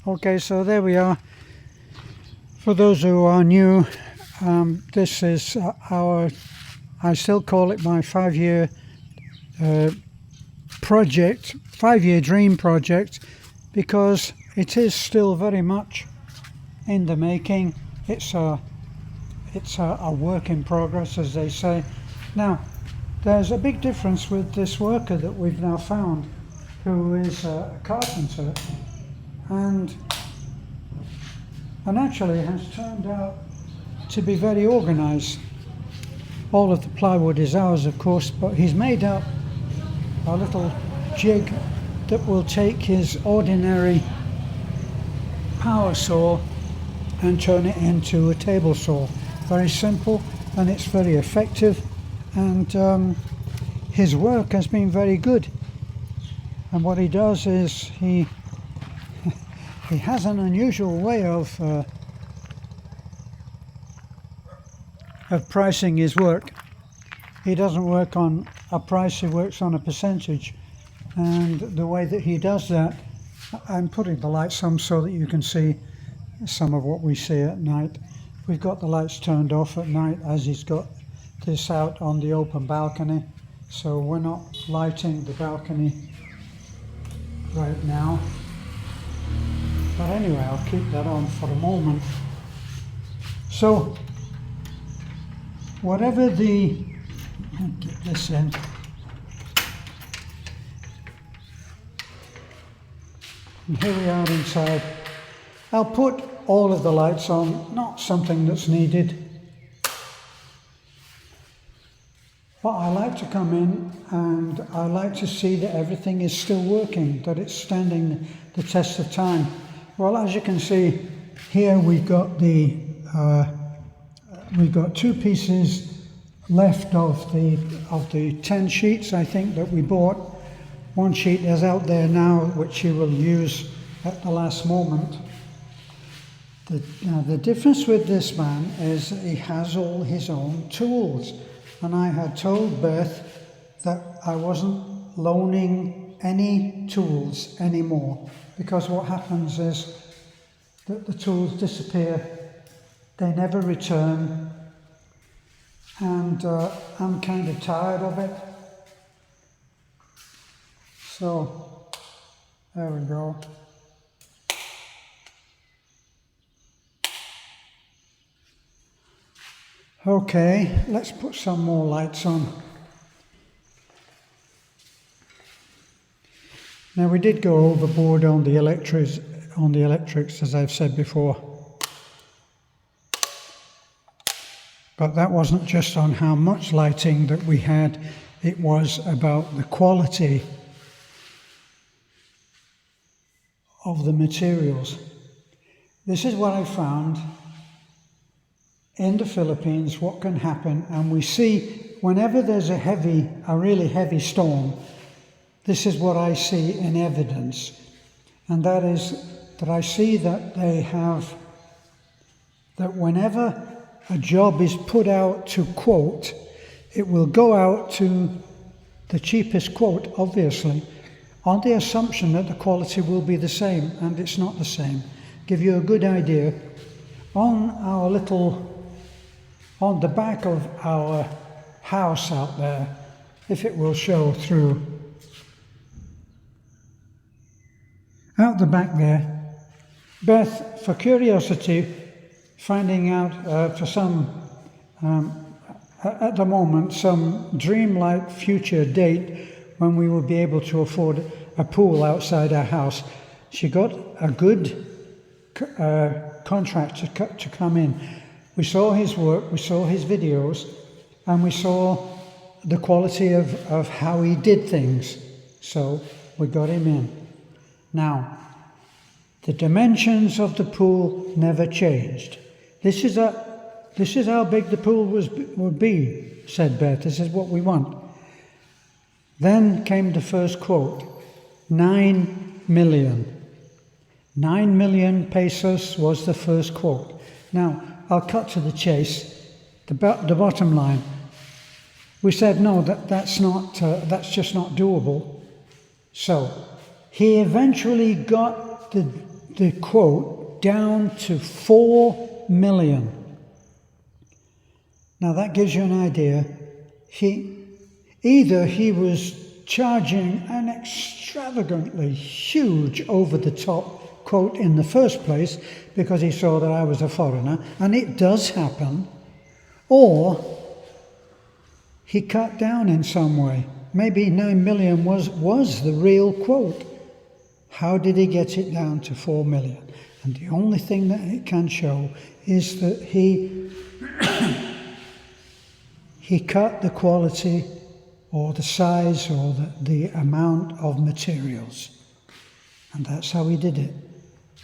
Okay, so there we are. For those who are new, this is I still call it my 5-year project, 5-year dream project, because it is still very much in the making. It's a work in progress, as they say. Now, there's a big difference with this worker that we've now found, who is a carpenter, and actually has turned out to be very organised. All of the plywood is ours, of course, but he's made up a little jig that will take his ordinary power saw and turn it into a table saw. Very simple, and it's very effective, and his work has been very good. And what he does is he has an unusual way of pricing his work. He doesn't work on a price, he works on a percentage. And the way that he does that, I'm putting the lights on so that you can see some of what we see at night. We've got the lights turned off at night, as he's got this out on the open balcony, so we're not lighting the balcony right now. But anyway, I'll keep that on for a moment. So, whatever get this in. And here we are inside. I'll put all of the lights on, not something that's needed. But I like to come in and I like to see that everything is still working, that it's standing the test of time. Well, as you can see here, we've got 2 pieces left of the 10 sheets, I think, that we bought. One sheet is out there now, which he will use at the last moment. Now, the difference with this man is that he has all his own tools. And I had told Beth that I wasn't loaning any tools anymore, because what happens is that the tools disappear, they never return, and I'm kind of tired of it. So, there we go. Okay, let's put some more lights on. Now, we did go overboard on the electrics, as I've said before. But that wasn't just on how much lighting that we had, it was about the quality of the materials. This is what I found in the Philippines, what can happen, and we see whenever there's a really heavy storm, this is what I see in evidence, and that is that I see that that whenever a job is put out to quote, it will go out to the cheapest quote, obviously, on the assumption that the quality will be the same, and it's not the same. Give you a good idea. On the back of our house out there, if it will show through, out the back there, Beth, for curiosity, finding out for some, at the moment, some dreamlike future date when we will be able to afford a pool outside our house, she got a good contractor to come in. We saw his work, we saw his videos, and we saw the quality of how he did things. So we got him in. Now, the dimensions of the pool never changed. This is how big the pool would be, said Beth. This is what we want. Then came the first quote, 9 million. 9 million pesos was the first quote. Now, I'll cut to the chase. The bottom line. We said, no, that's just not doable. So he eventually got the the quote down to 4 million. Now that gives you an idea. Either he was charging an extravagantly huge over-the-top quote in the first place because he saw that I was a foreigner, and it does happen, or he cut down in some way. Maybe 9 million was the real quote. How did he get it down to 4 million? And the only thing that it can show is that he cut the quality or the size or the amount of materials. And that's how he did it.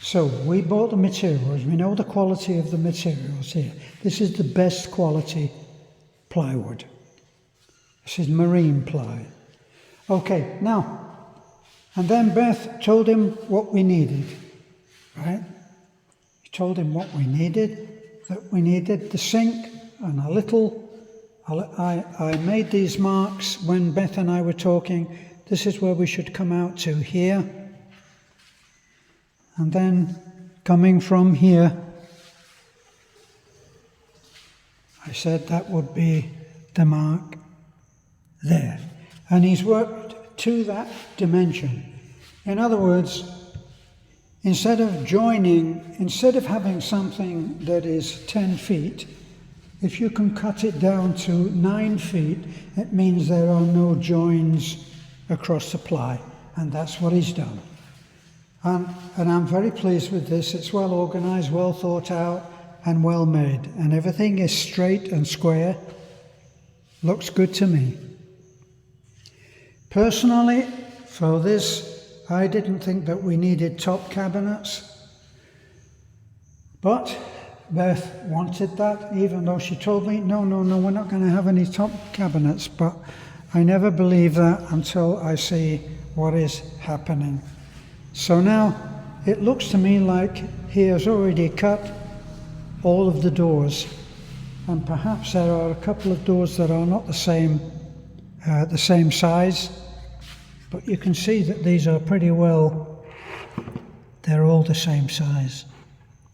So we bought the materials. We know the quality of the materials here. This is the best quality plywood. This is marine ply. Okay, now, and then Beth told him what we needed, right? He told him what we needed, that we needed the sink and a little. I made these marks when Beth and I were talking. This is where we should come out to here. And then coming from here, I said that would be the mark there. And he's worked to that dimension. In other words, instead of having something that is 10 feet, if you can cut it down to 9 feet, it means there are no joins across the ply. And that's what he's done. And I'm very pleased with this. It's well organized, well thought out, and well made. And everything is straight and square. Looks good to me. Personally, for this, I didn't think that we needed top cabinets. But Beth wanted that, even though she told me, no, we're not going to have any top cabinets. But I never believe that until I see what is happening. So now it looks to me like he has already cut all of the doors, and perhaps there are a couple of doors that are not the same size, but you can see that these are pretty well, they're all the same size,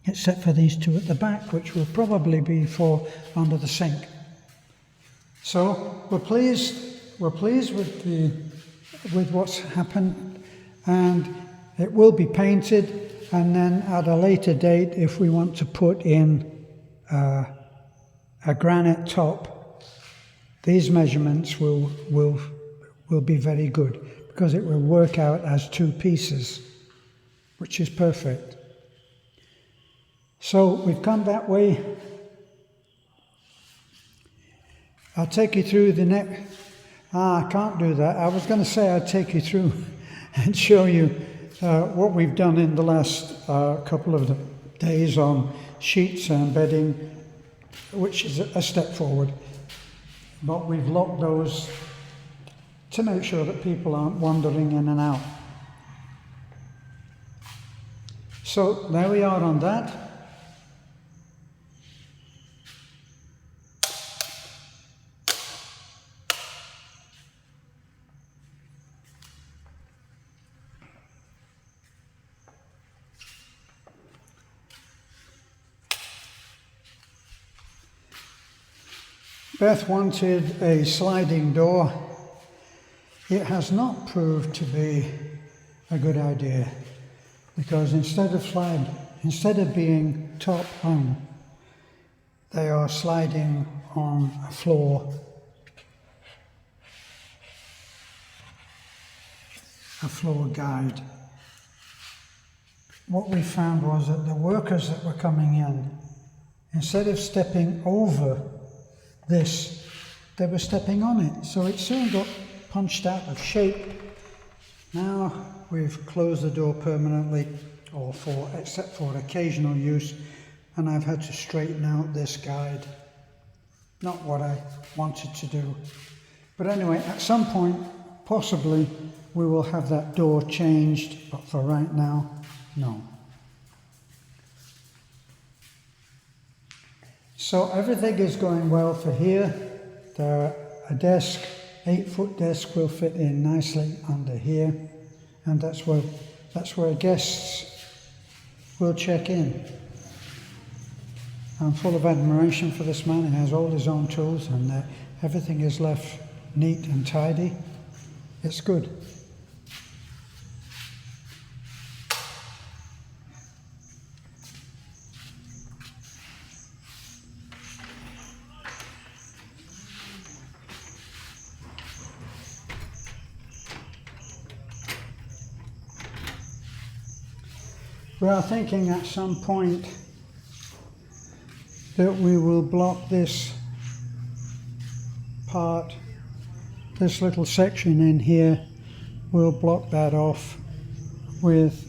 except for these two at the back, which will probably be for under the sink. So we're pleased with what's happened, and it will be painted, and then at a later date, if we want to put in a granite top, these measurements will be very good, because it will work out as 2 pieces, which is perfect. So we've come that way. I'll take you through the next. I can't do that. I was going to say I'd take you through and show you what we've done in the last couple of days on sheets and bedding, which is a step forward. But we've locked those to make sure that people aren't wandering in and out. So there we are on that. Beth wanted a sliding door. It has not proved to be a good idea, because instead of being top hung, they are sliding on a floor guide. What we found was that the workers that were coming in, instead of stepping over this, they were stepping on it, so it soon got punched out of shape. Now we've closed the door permanently, except for occasional use, and I've had to straighten out this guide. Not what I wanted to do. But anyway, at some point, possibly, we will have that door changed, but for right now, no. So everything is going well for here. A desk, 8-foot desk, will fit in nicely under here, and that's where guests we'll check in. I'm full of admiration for this man. He has all his own tools and everything is left neat and tidy. It's good. We are thinking at some point that we will block this part, this little section in here, we'll block that off with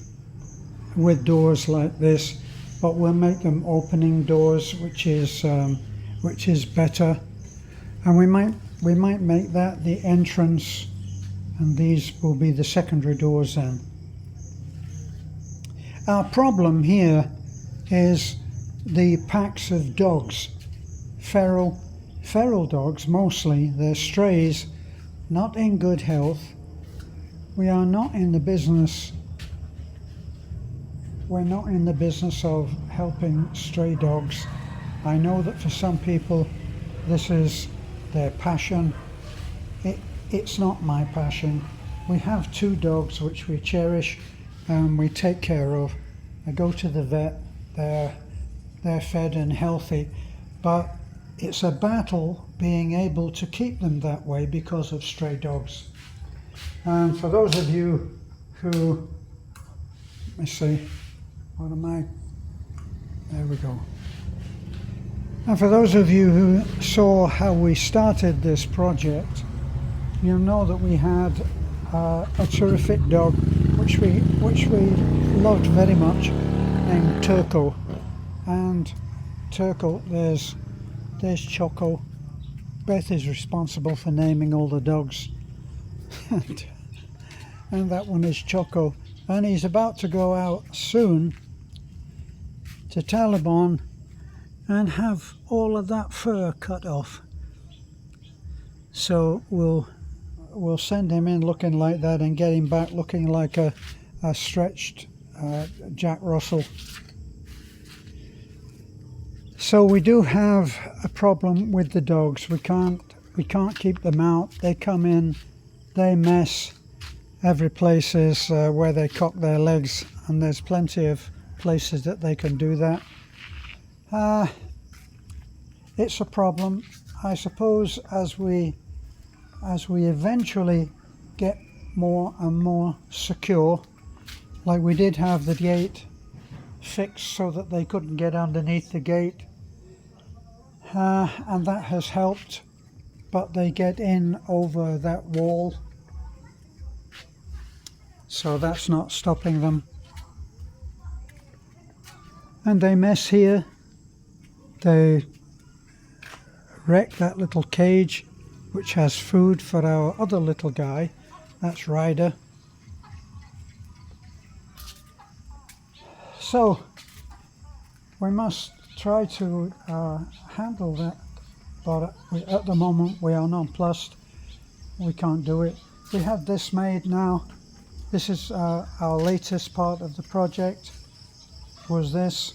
doors like this, but we'll make them opening doors, which is better, and we might make that the entrance, and these will be the secondary doors then. Our problem here is the packs of dogs, feral dogs mostly. They're strays, not in good health. We are not in the business. We're not in the business of helping stray dogs. I know that for some people this is their passion. It's not my passion. We have 2 dogs which we cherish and we take care of. I go to the vet, they're fed and healthy, but it's a battle being able to keep them that way because of stray dogs. And for those of you who, let me see, what am I, there we go. And for those of you who saw how we started this project, you'll know that we had a terrific dog which we loved very much, named Turco. And Turco, there's Choco. Beth is responsible for naming all the dogs. And that one is Choco. And he's about to go out soon to Taliban and have all of that fur cut off. So we'll send him in looking like that and get him back looking like a stretched Jack Russell. So we do have a problem with the dogs. We can't keep them out. They come in, they mess. Every place is where they cock their legs, and there's plenty of places that they can do that. It's a problem. I suppose as we eventually get more and more secure, like we did have the gate fixed so that they couldn't get underneath the gate, and that has helped, but they get in over that wall, so that's not stopping them. And they mess here, they wreck that little cage which has food for our other little guy, that's Ryder. So we must try to handle that, but at the moment we are nonplussed. We can't do it. We have this made now. This is our latest part of the project, was this.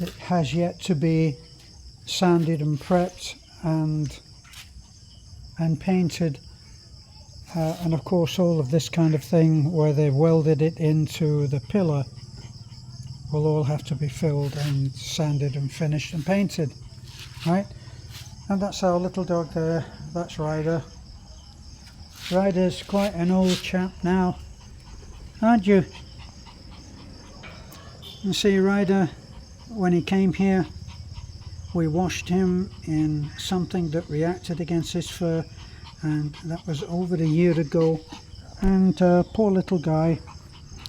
It has yet to be sanded and prepped and painted, and of course all of this kind of thing where they've welded it into the pillar will all have to be filled and sanded and finished and painted, right? And that's our little dog there, that's Ryder. Ryder's quite an old chap now, aren't you? You see, Ryder, when he came here, we washed him in something that reacted against his fur, and that was over a year ago. And poor little guy,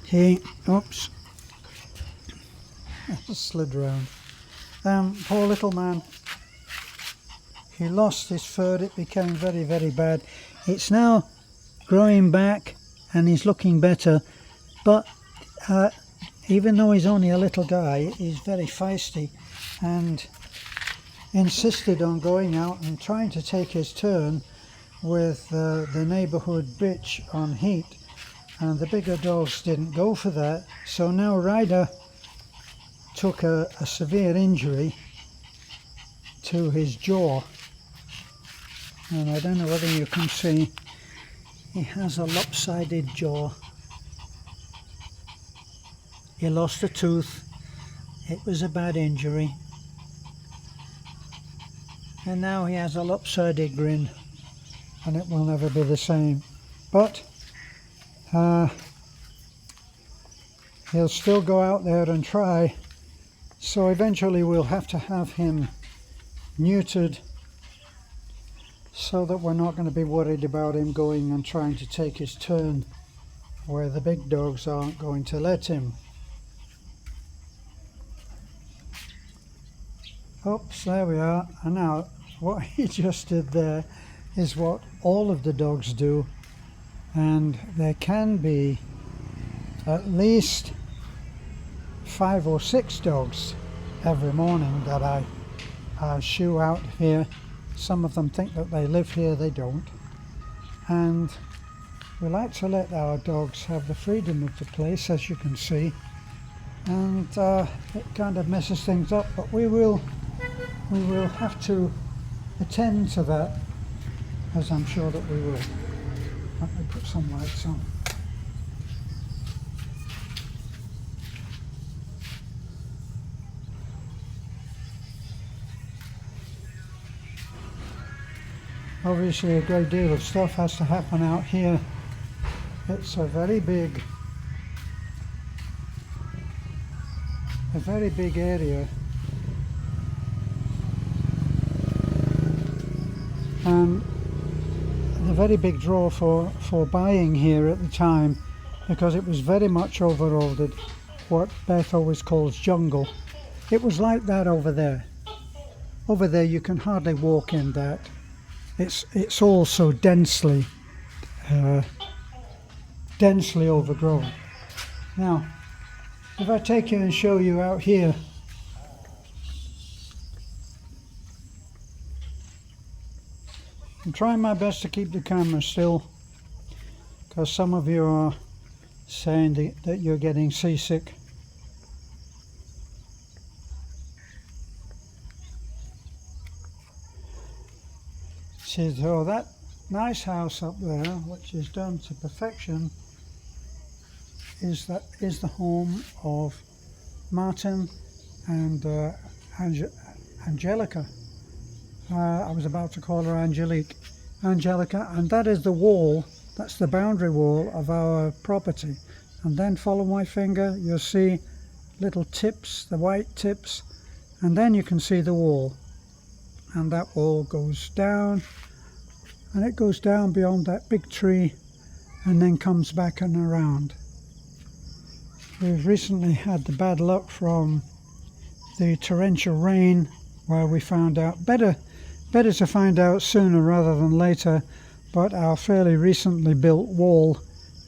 he, oops, I just slid around. Poor little man, he lost his fur. It became very, very bad. It's now growing back and he's looking better, but even though he's only a little guy, he's very feisty and insisted on going out and trying to take his turn with the neighbourhood bitch on heat. and the bigger dogs didn't go for that. So now Ryder took a severe injury to his jaw, and I don't know whether you can see, he has a lopsided jaw. He lost a tooth. It was a bad injury, and now he has a lopsided grin, and it will never be the same. But he'll still go out there and try, so eventually we'll have to have him neutered so that we're not going to be worried about him going and trying to take his turn where the big dogs aren't going to let him. Oops, there we are. And now what he just did there is what all of the dogs do, and there can be at least 5 or 6 dogs every morning that I shoo out here. Some of them think that they live here, they don't. And we like to let our dogs have the freedom of the place, as you can see. And it kind of messes things up, but we will have to attend to that, as I'm sure that we will. Let me put some lights on. Obviously a great deal of stuff has to happen out here. It's a very big area, and a very big draw for buying here at the time, because it was very much overloaded, what Beth always calls jungle. It was like that over there. Over there you can hardly walk in that. It's all so densely overgrown. Now, if I take you and show you out here, I'm trying my best to keep the camera still, because some of you are saying that you're getting seasick. So that nice house up there, which is done to perfection, is the home of Martin and Angelica. I was about to call her Angelica, and that is the wall, that's the boundary wall of our property. And then follow my finger, you'll see little tips, the white tips, and then you can see the wall. And that wall goes down, and it goes down beyond that big tree and then comes back and around. We've recently had the bad luck from the torrential rain, where we found out, better to find out sooner rather than later, but our fairly recently built wall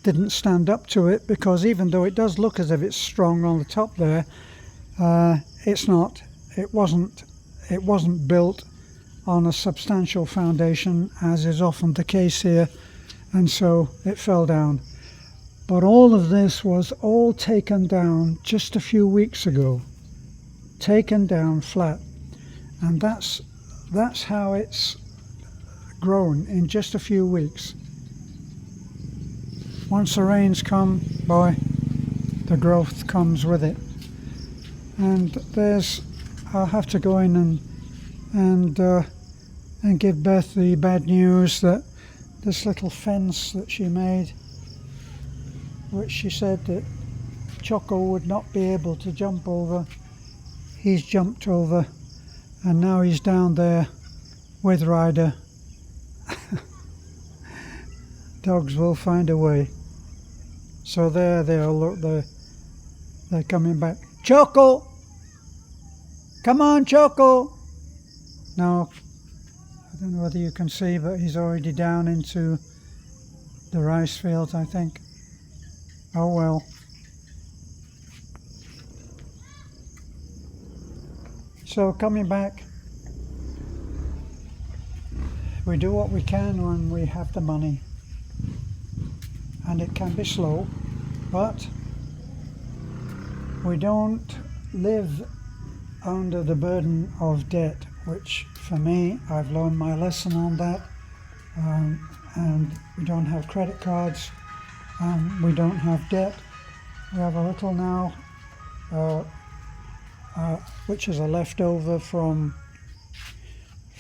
didn't stand up to it, because even though it does look as if it's strong on the top there, it's not. It wasn't built on a substantial foundation, as is often the case here, and so it fell down. But all of this was all taken down just a few weeks ago, taken down flat, and that's how it's grown in just a few weeks. Once the rains come, boy, the growth comes with it. And I'll have to go in and give Beth the bad news that this little fence that she made, which she said that Choco would not be able to jump over, he's jumped over, and now he's down there with Ryder. Dogs will find a way. So there they are, look, they're coming back. Choco! Come on, Choco! Now, I don't know whether you can see, but he's already down into the rice fields, I think. Oh well. So coming back, we do what we can when we have the money. and it can be slow, but we don't live under the burden of debt, which for me, I've learned my lesson on that. And we don't have credit cards, we don't have debt. We have a little now, which is a leftover from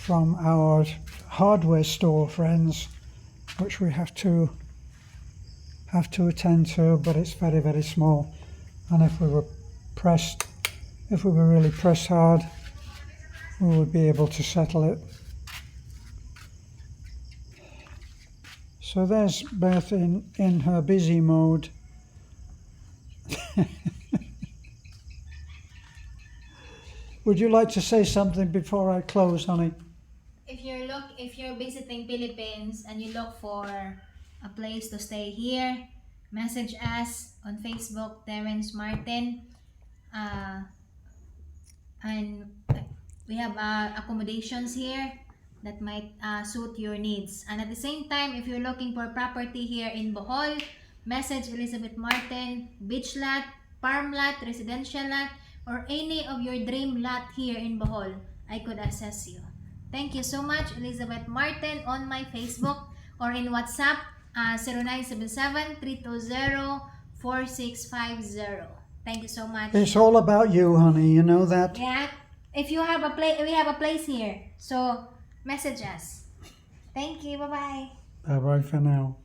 our hardware store friends, which we have to attend to, but it's very, very small. And if we were really pressed hard, we would be able to settle it. So there's Beth in her busy mode. Would you like to say something before I close, honey? If you're visiting Philippines and you look for a place to stay here, message us on Facebook, Terence Martin, and we have accommodations here that might suit your needs. And at the same time, if you're looking for property here in Bohol, message Elizabeth Martin, beach lot, farm lot, residential lot, or any of your dream lot here in Bohol. I could assess you. Thank you so much, Elizabeth Martin, on my Facebook or in WhatsApp, 0977-320-4650. Thank you so much. It's all about you, honey. You know that? Yeah. If you have a place, we have a place here. So, message us. Thank you. Bye-bye. Bye-bye for now.